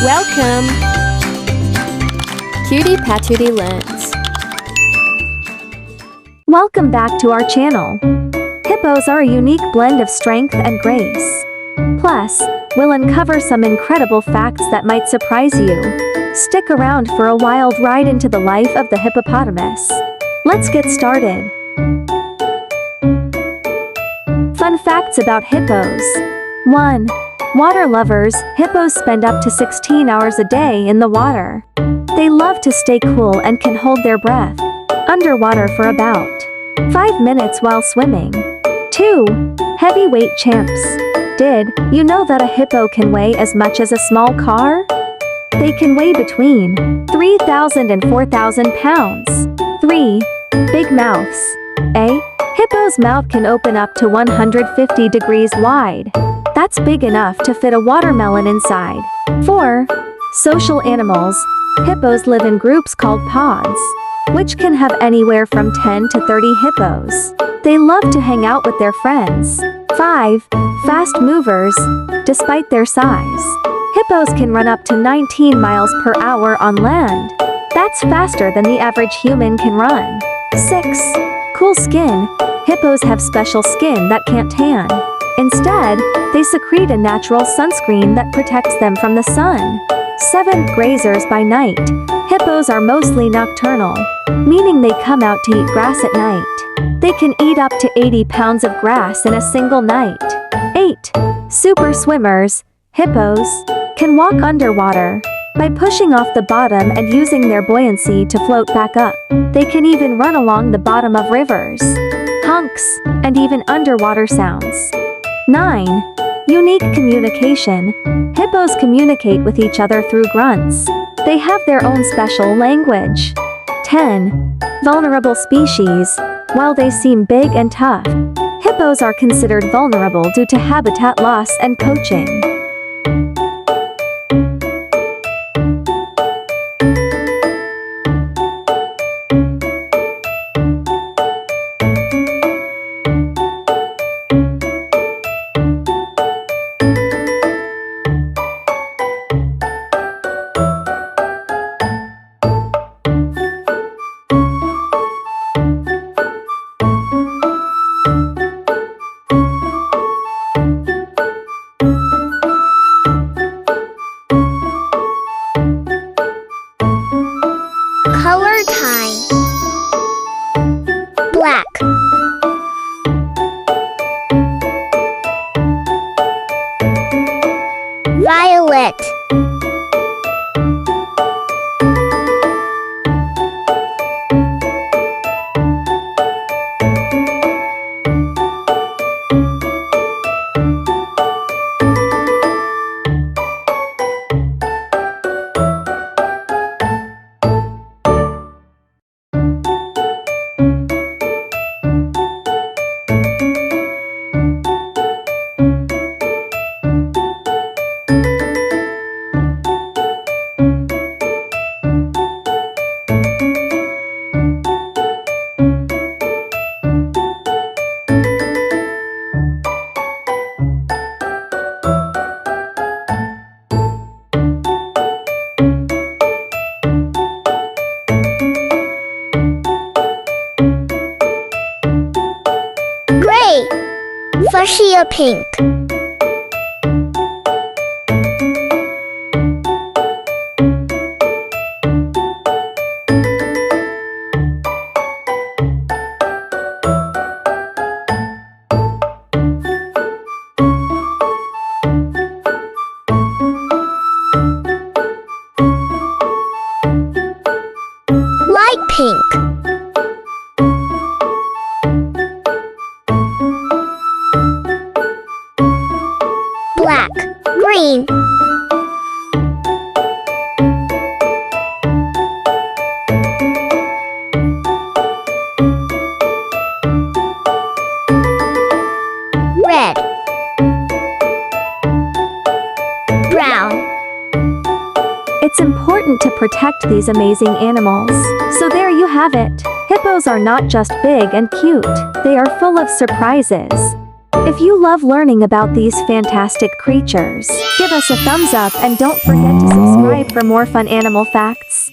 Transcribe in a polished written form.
Welcome! Cutie Patootie Learns. Welcome back to our channel. Hippos are a unique blend of strength and grace. Plus, we'll uncover some incredible facts that might surprise you. Stick around for a wild ride into the life of the hippopotamus. Let's get started. Fun facts about hippos. 1. Water lovers. Hippos spend up to 16 hours a day in the water. They love to stay cool and can hold their breath underwater for about 5 minutes while swimming. 2. Heavyweight champs. Did you know that a hippo can weigh as much as a small car? They can weigh between 3,000 and 4,000 pounds. 3. Big mouths. A hippo's mouth can open up to 150 degrees wide. That's big enough to fit a watermelon inside. 4. Social animals. Hippos live in groups called pods, which can have anywhere from 10 to 30 hippos. They love to hang out with their friends. 5. Fast movers. Despite their size, hippos can run up to 19 miles per hour on land. That's faster than the average human can run. 6. Cool skin. Hippos have special skin that can't tan. Instead, they secrete a natural sunscreen that protects them from the sun. 7. Grazers by night. Hippos are mostly nocturnal, meaning they come out to eat grass at night. They can eat up to 80 pounds of grass in a single night. 8. Super swimmers. Hippos can walk underwater by pushing off the bottom and using their buoyancy to float back up. They can even run along the bottom of rivers, hunks, and even underwater sounds. 9. Unique communication. Hippos communicate with each other through grunts. They have their own special language. 10. Vulnerable species. While they seem big and tough, hippos are considered vulnerable due to habitat loss and poaching. Color time. Black. Violet. Gray. Fuchsia pink. Light pink. Black, green. Red. Brown. It's important to protect these amazing animals. So there you have it. Hippos are not just big and cute, they are full of surprises. If you love learning about these fantastic creatures, give us a thumbs up and don't forget to subscribe for more fun animal facts.